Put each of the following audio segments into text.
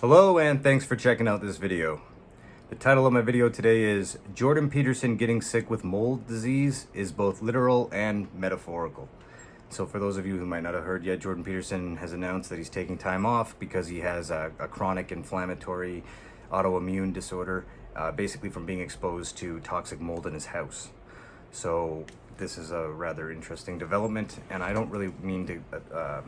Hello and thanks for checking out this video. The title of my video today is Jordan Peterson getting sick with mold disease is both literal and metaphorical. So for those of you who might not have heard yet, Jordan Peterson has announced that he's taking time off because he has a chronic inflammatory autoimmune disorder, basically from being exposed to toxic mold in his house. So this is a rather interesting development, and I don't really mean to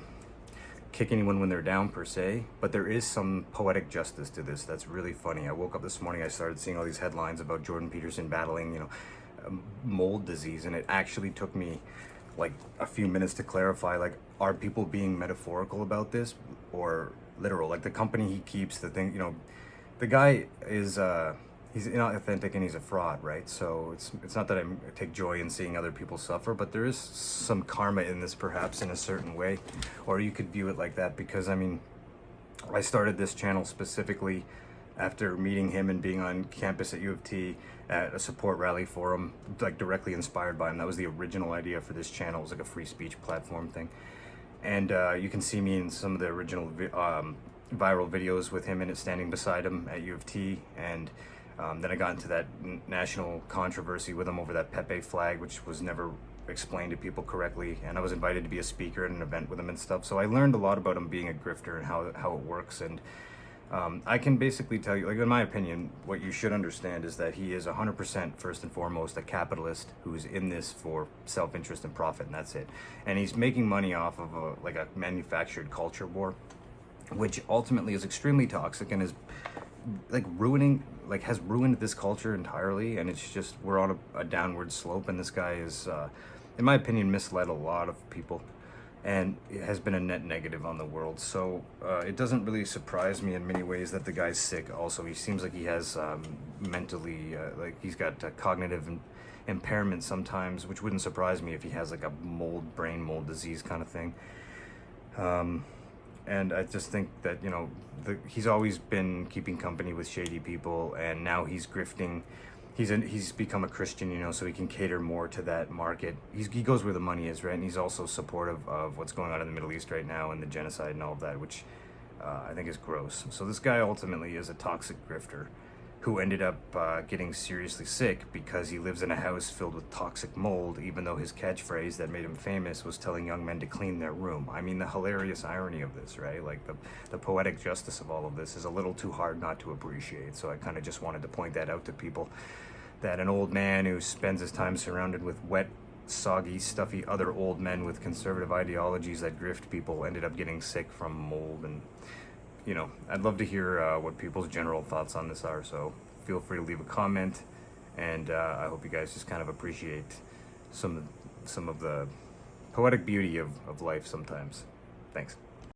kick anyone when they're down per se, but there is some poetic justice to this that's really funny. I woke up this morning, I started seeing all these headlines about Jordan Peterson battling, mold disease, and it actually took me like a few minutes to clarify, like, are people being metaphorical about this or literal? Like the company he keeps, the thing, the guy is he's inauthentic and he's a fraud, right? So it's not that I take joy in seeing other people suffer, but there is some karma in this, perhaps, in a certain way, or you could view it like that, because I started this channel specifically after meeting him and being on campus at U of T at a support rally for him, like directly inspired by him. That was the original idea for this channel. It was like a free speech platform thing. And you can see me in some of the original viral videos with him in it, standing beside him at U of T. And then I got into that national controversy with him over that Pepe flag, which was never explained to people correctly. And I was invited to be a speaker at an event with him and stuff. So I learned a lot about him being a grifter and how it works. And I can basically tell you, like, in my opinion, what you should understand is that he is 100% first and foremost a capitalist who's in this for self-interest and profit, and that's it. And he's making money off of a manufactured culture war, which ultimately is extremely toxic and is has ruined this culture entirely. And it's just, we're on a downward slope, and this guy is, in my opinion, misled a lot of people, and it has been a net negative on the world. So it doesn't really surprise me in many ways that the guy's sick. Also, he seems like he has mentally, he's got cognitive impairment sometimes, which wouldn't surprise me if he has like a brain mold disease kind of thing. And I just think that, he's always been keeping company with shady people, and now he's grifting. He's become a Christian, so he can cater more to that market. He goes where the money is, right? And he's also supportive of what's going on in the Middle East right now and the genocide and all of that, which I think is gross. So this guy ultimately is a toxic grifter who ended up getting seriously sick because he lives in a house filled with toxic mold, even though his catchphrase that made him famous was telling young men to clean their room. I mean, the hilarious irony of this, right? Like the poetic justice of all of this is a little too hard not to appreciate. So I kind of just wanted to point that out to people, that an old man who spends his time surrounded with wet, soggy, stuffy other old men with conservative ideologies that grift people ended up getting sick from mold. And I'd love to hear what people's general thoughts on this are, so feel free to leave a comment, and I hope you guys just kind of appreciate some of the poetic beauty of life sometimes. Thanks.